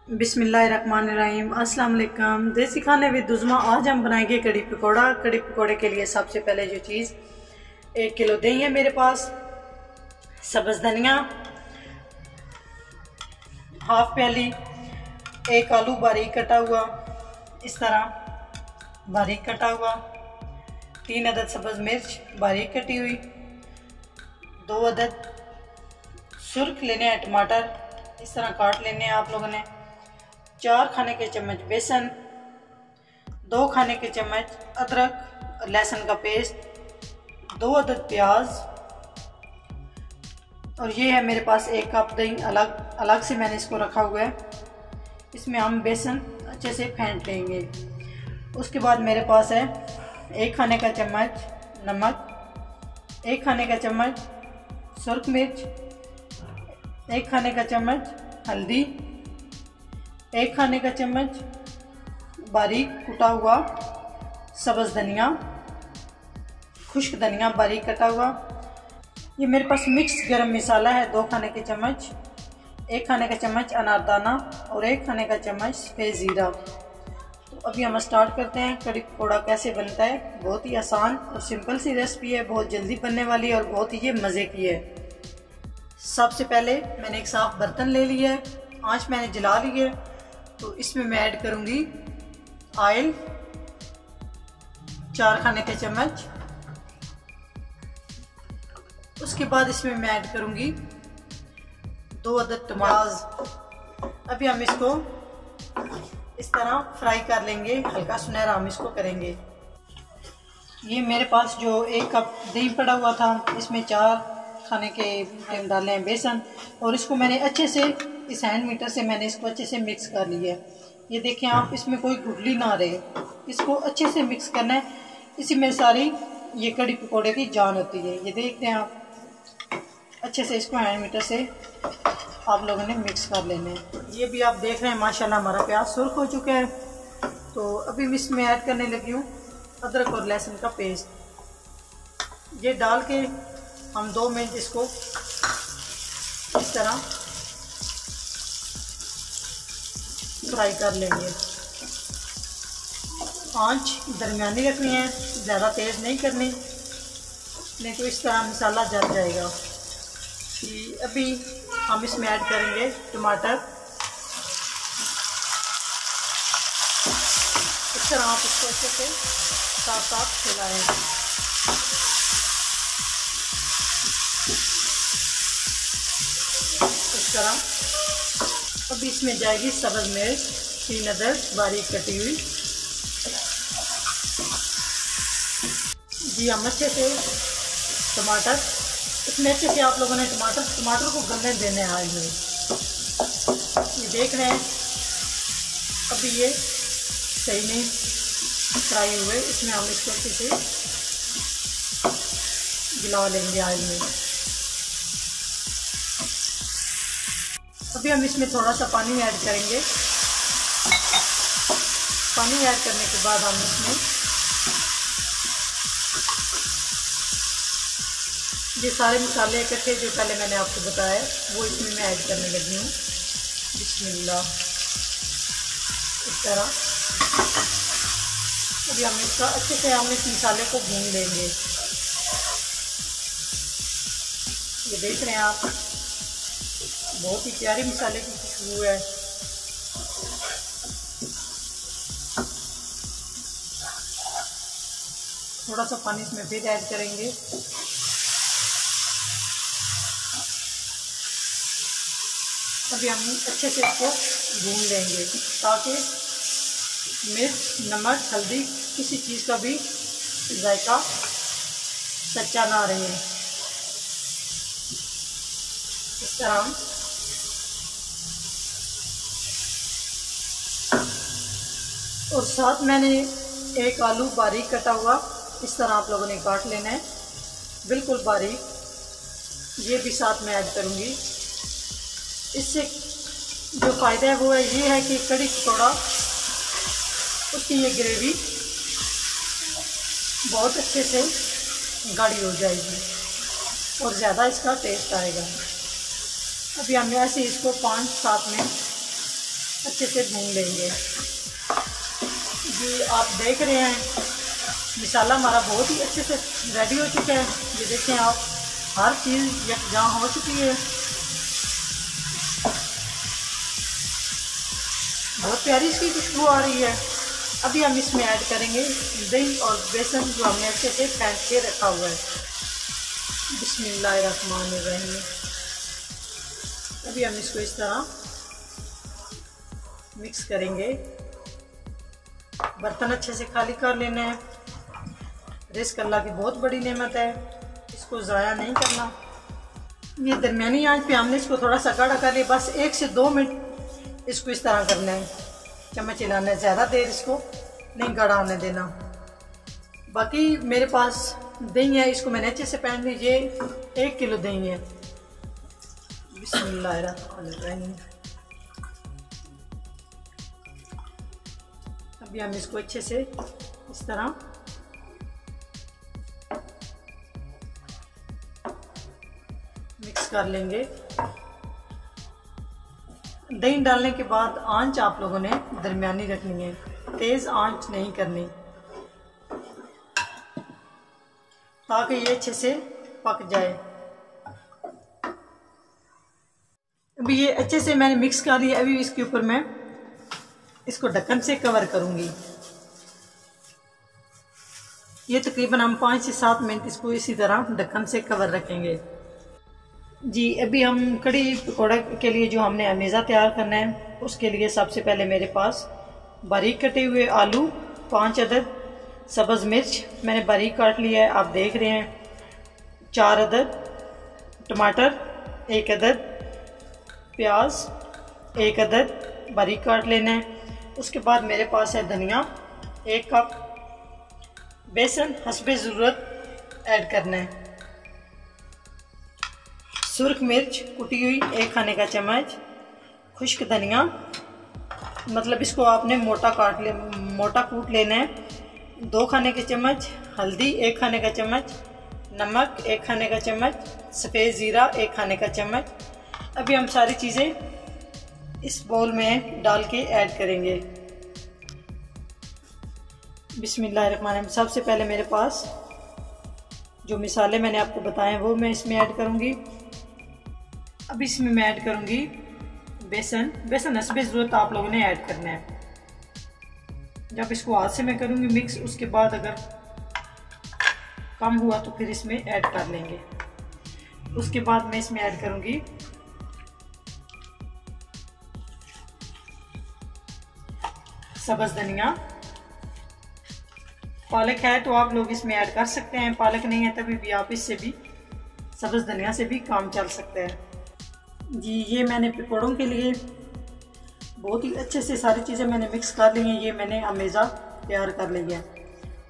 बिस्मिल्लाहिर्रहमानिर्रहीम। अस्सलाम वालेकुम। देसी खाने विद दुज़मा। आज हम बनाएंगे कड़ी पकौड़ा। कड़ी पकौड़े के लिए सबसे पहले जो चीज़ 1 किलो दही है मेरे पास, सब्ज़ धनिया हाफ प्याली, 1 आलू बारीक कटा हुआ इस तरह बारीक कटा हुआ, 3 अदद सब्ज़ मिर्च बारीक कटी हुई, 2 अदद सुर्ख लेने हैं टमाटर इस तरह काट लेने हैं आप लोगों ने, 4 खाने के चम्मच बेसन, 2 खाने के चम्मच अदरक और लहसुन का पेस्ट, 2 अदद प्याज, और ये है मेरे पास 1 कप दही अलग से मैंने इसको रखा हुआ है। इसमें हम बेसन अच्छे से फेंट लेंगे। उसके बाद मेरे पास है 1 खाने का चम्मच नमक, 1 खाने का चम्मच सुर्ख मिर्च, 1 खाने का चम्मच हल्दी, 1 खाने का चम्मच बारीक कुटा हुआ सब्ज़ धनिया, खुश्क धनिया बारीक कटा हुआ। ये मेरे पास मिक्स गरम मसाला है 2 खाने के चम्मच, 1 खाने का चम्मच अनारदाना और 1 खाने का चम्मच सफ़ेद ज़ीरा। तो अभी हम स्टार्ट करते हैं। कड़ी पकौड़ा कैसे बनता है, बहुत ही आसान और सिंपल सी रेसिपी है, बहुत जल्दी बनने वाली है और बहुत ही ये मज़े की है। सबसे पहले मैंने एक साफ़ बर्तन ले लिया है, आँच मैंने जला ली है। तो इसमें मैं ऐड करूँगी ऑयल 4 खाने के चम्मच। उसके बाद इसमें मैं ऐड करूँगी 2 अदद टमाटर। अभी हम इसको इस तरह फ्राई कर लेंगे, हल्का सुनहरा हम इसको करेंगे। ये मेरे पास जो 1 कप दही पड़ा हुआ था, इसमें 4 खाने के डाले हैं बेसन, और इसको मैंने अच्छे से इस हैंड मीटर से मैंने इसको अच्छे से मिक्स कर लिया है। ये देखें आप, इसमें कोई गुठली ना रहे, इसको अच्छे से मिक्स करना है। इसी में सारी ये कड़ी पकौड़े की जान होती है। ये देखते हैं आप, अच्छे से इसको हैंड मीटर से आप लोगों ने मिक्स कर लेने हैं। ये भी आप देख रहे हैं माशाल्लाह हमारा प्याज सुर्ख हो चुका है। तो अभी इसमें ऐड करने लगी हूँ अदरक और लहसुन का पेस्ट। ये डाल के हम 2 मिनट इसको इस तरह फ्राई कर लेंगे। आंच दरमियानी रखनी है, ज़्यादा तेज़ नहीं करनी, नहीं तो इस तरह मसाला जल जाएगा। अभी हम इसमें ऐड करेंगे टमाटर। इस तरह आप इसको अच्छे से साथ खिलाएं। इस तरह अब इसमें जाएगी सब्ज़ मिर्च 3 अदद बारीक कटी हुई। जी हम अच्छे से टमाटर इसमें अच्छे से आप लोगों ने टमाटर को गलने देने हैं ऑयल में। ये देख रहे हैं अभी ये सही नहीं फ्राई हुए, इसमें हम इसको अच्छे से गिला लेंगे ऑयल में। अभी हम इसमें थोड़ा सा पानी ऐड करेंगे। पानी ऐड करने के बाद हम इसमें ये सारे मसाले इकट्ठे जो पहले मैंने आपको बताया वो इसमें मैं ऐड करने लगी हूँ। बिस्मिल्लाह। इस तरह अभी हम इसका अच्छे से हम इस मसाले को भून लेंगे। ये देख रहे हैं आप, बहुत ही प्यारी मसाले की खुशबू है। थोड़ा सा पानी इसमें फिर ऐड करेंगे। अभी हम अच्छे से इसको भून लेंगे ताकि मिर्च नमक हल्दी किसी चीज़ का भी जायका कच्चा ना रहे। इस तरह और साथ मैंने 1 आलू बारीक कटा हुआ इस तरह आप लोगों ने काट लेना है, बिल्कुल बारीक। ये भी साथ में ऐड करूँगी। इससे जो फ़ायदा है वो है ये है कि कड़ी पकौड़ा उसकी ये ग्रेवी बहुत अच्छे से गाढ़ी हो जाएगी और ज़्यादा इसका टेस्ट आएगा। अभी हमने ऐसे इसको 5-7 मिनट अच्छे से भून लेंगे। जी आप देख रहे हैं मसाला हमारा बहुत ही अच्छे से रेडी हो चुका है। ये देखें आप, हर चीज़ यकजान हो चुकी है, बहुत प्यारी इसकी खुशबू आ रही है। अभी हम इसमें ऐड करेंगे दही और बेसन जो हमने अच्छे से फेंट के रखा हुआ है। बिस्मिल्लाहिर्रहमानिर्रहीम। अभी हम इसको इस तरह मिक्स करेंगे। बर्तन अच्छे से खाली कर लेना है। रिज़्क़ अल्लाह की बहुत बड़ी नेमत है, इसको ज़ाया नहीं करना। ये दरमियानी आंच पे हमने इसको थोड़ा सा गाढ़ा कर लिया। बस 1 से 2 मिनट इसको इस तरह करना है, चम्मच हिलाना है, ज़्यादा देर इसको नहीं गाढ़ा होने देना। बाकी मेरे पास दही है, इसको मैंने अच्छे से पैन लीजिए। 1 किलो दही है। बिस्मिल्लाहिर्रहमानिर्रहीम। अभी हम इसको अच्छे से इस तरह मिक्स कर लेंगे। दही डालने के बाद आंच आप लोगों ने दरमियानी रखनी है, तेज़ आंच नहीं करनी, ताकि ये अच्छे से पक जाए। अभी ये अच्छे से मैंने मिक्स कर लिया। अभी इसके ऊपर मैं इसको ढक्कन से कवर करूंगी। ये तकरीबन हम 5 से 7 मिनट इसको इसी तरह ढक्कन से कवर रखेंगे। जी अभी हम कड़ी पकौड़े के लिए जो हमने अमेज़ा तैयार करना है, उसके लिए सबसे पहले मेरे पास बारीक कटे हुए आलू 5 अदद, सब्ज़ मिर्च मैंने बारीक काट लिया है, आप देख रहे हैं, 4 अदद टमाटर, 1 अदद प्याज, 1 अदद बारीक काट लेना है। उसके बाद मेरे पास है धनिया 1 कप, बेसन हस्बे ज़रूरत ऐड करना है, सुर्ख मिर्च कुटी हुई 1 खाने का चम्मच, खुश्क धनिया मतलब इसको आपने मोटा कूट लेना है, 2 खाने के चम्मच, हल्दी 1 खाने का चम्मच, नमक 1 खाने का चम्मच, सफ़ेद ज़ीरा 1 खाने का चम्मच। अभी हम सारी चीज़ें इस बाउल में डाल के ऐड करेंगे। बिस्मिल्लाहिर्रहमानिर्रहीम। सबसे पहले मेरे पास जो मिसाले मैंने आपको बताए हैं वो मैं इसमें ऐड करूँगी। अब इसमें मैं ऐड करूँगी बेसन हस्बे ज़रूरत आप लोगों ने ऐड करना है। जब इसको हाथ से मैं करूँगी मिक्स, उसके बाद अगर कम हुआ तो फिर इसमें ऐड कर लेंगे। उसके बाद मैं इसमें ऐड करूँगी सब्ज़ धनिया। पालक है तो आप लोग इसमें ऐड कर सकते हैं, पालक नहीं है तभी भी आप इससे भी सब्ज़ धनिया से भी काम चल सकता है। जी ये मैंने पकौड़ों के लिए बहुत ही अच्छे से सारी चीज़ें मैंने मिक्स कर ली हैं। ये मैंने अमेज़ा तैयार कर लिया है,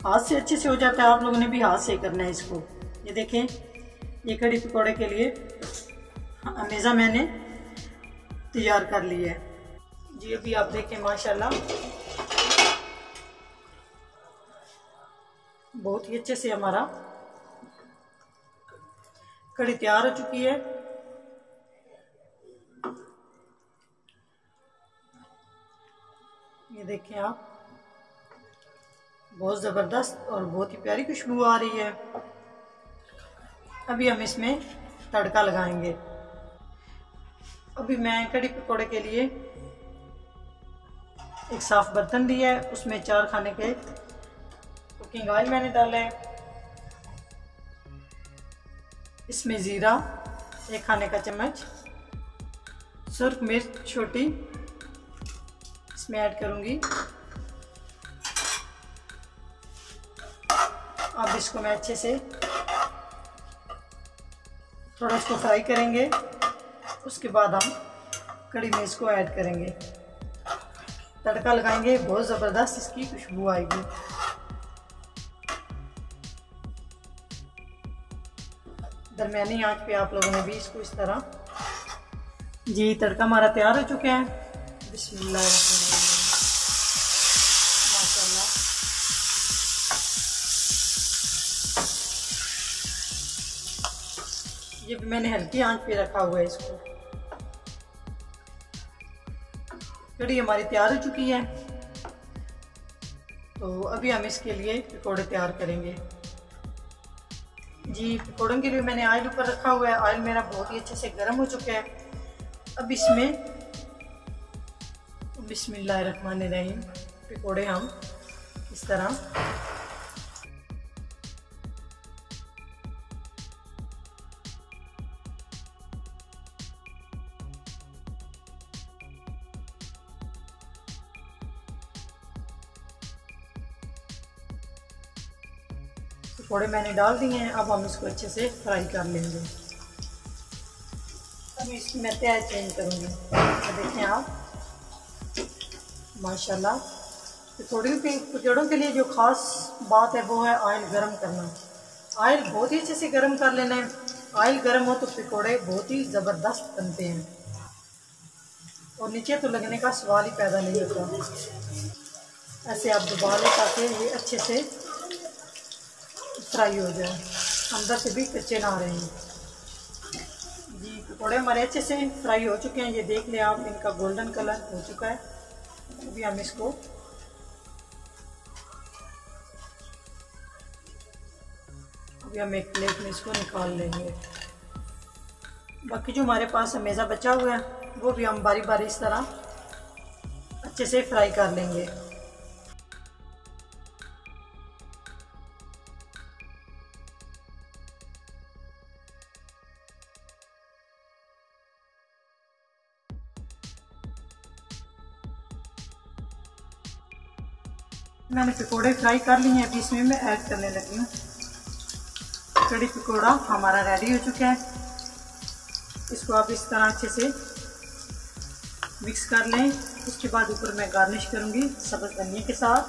हाथ से अच्छे से हो जाता है, आप लोगों ने भी हाथ से करना है इसको। ये देखें, ये कड़ी पकौड़े के लिए अमेज़ा मैंने तैयार कर लिया है। जी अभी आप देखें माशाल्लाह बहुत ही अच्छे से हमारा कड़ी तैयार हो चुकी है। ये देखें आप, बहुत ज़बरदस्त और बहुत ही प्यारी खुशबू आ रही है। अभी हम इसमें तड़का लगाएंगे। अभी मैं कड़ी पकौड़े के लिए एक साफ बर्तन लिया है, उसमें 4 खाने के कुकिंग ऑयल मैंने डाला है। इसमें ज़ीरा 1 खाने का चम्मच, सुर्ख मिर्च छोटी इसमें ऐड करूँगी। अब इसको मैं अच्छे से थोड़ा इसको फ्राई करेंगे। उसके बाद हम कड़ी में इसको ऐड करेंगे, तड़का लगाएंगे, बहुत ज़बरदस्त इसकी खुशबू आएगी। दरमियानी आंच पे आप लोगों ने भी इसको इस तरह। जी तड़का हमारा तैयार हो चुका है। बिस्मिल्लाहिर्रहमानिर्रहीम। माशाल्लाह ये भी मैंने हल्की आंच पे रखा हुआ है इसको। कढ़ी हमारी तैयार हो चुकी है। तो अभी हम इसके लिए पकौड़े तैयार करेंगे। जी, पकौड़ों के लिए मैंने ऑयल ऊपर रखा हुआ है। ऑयल मेरा बहुत ही अच्छे से गर्म हो चुका है। अब इसमें बिस्मिल्लाहिर्रहमानिर्रहीम पकौड़े हम इस तरह पकौड़े मैंने डाल दिए हैं। अब हम इसको अच्छे से फ्राई कर लेंगे। अब इसकी मैं तय चेंज करूँगी। तो देखें आप, माशाल्लाह पकौड़ों के लिए जो ख़ास बात है वो है ऑयल गर्म करना। ऑयल बहुत ही अच्छे से गर्म कर लेना है। ऑयल गर्म हो तो पकौड़े बहुत ही ज़बरदस्त बनते हैं और नीचे तो लगने का सवाल ही पैदा नहीं होता। ऐसे आप दबा लें ताकि ये अच्छे से फ्राई हो जाए, अंदर से भी कच्चे ना रहे। जी, पकौड़े हमारे अच्छे से फ्राई हो चुके हैं। ये देख लें आप, इनका गोल्डन कलर हो चुका है। अभी हम इसको एक प्लेट में इसको निकाल लेंगे। बाकी जो हमारे पास मेज़ा बचा हुआ है वो भी हम बारी बारी इस तरह अच्छे से फ्राई कर लेंगे। मैंने पकोड़े फ्राई कर लिए हैं। अभी इसमें मैं ऐड करने लगी हूँ। कढ़ी पकोड़ा हमारा रेडी हो चुका है। इसको आप इस तरह अच्छे से मिक्स कर लें। उसके बाद ऊपर मैं गार्निश करूँगी सब्ज़ धनिया के साथ।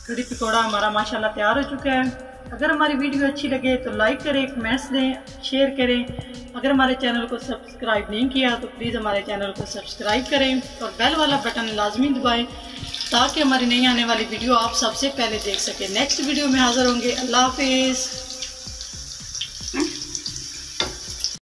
कढ़ी पकोड़ा हमारा माशाल्लाह तैयार हो चुका है। अगर हमारी वीडियो अच्छी लगे तो लाइक करें, कमेंट्स दें, शेयर करें। अगर हमारे चैनल को सब्सक्राइब नहीं किया तो प्लीज़ हमारे चैनल को सब्सक्राइब करें और बेल वाला बटन लाजमी दबाएं ताकि हमारी नई आने वाली वीडियो आप सबसे पहले देख सकें। नेक्स्ट वीडियो में हाज़िर होंगे। अल्लाह हाफिज़।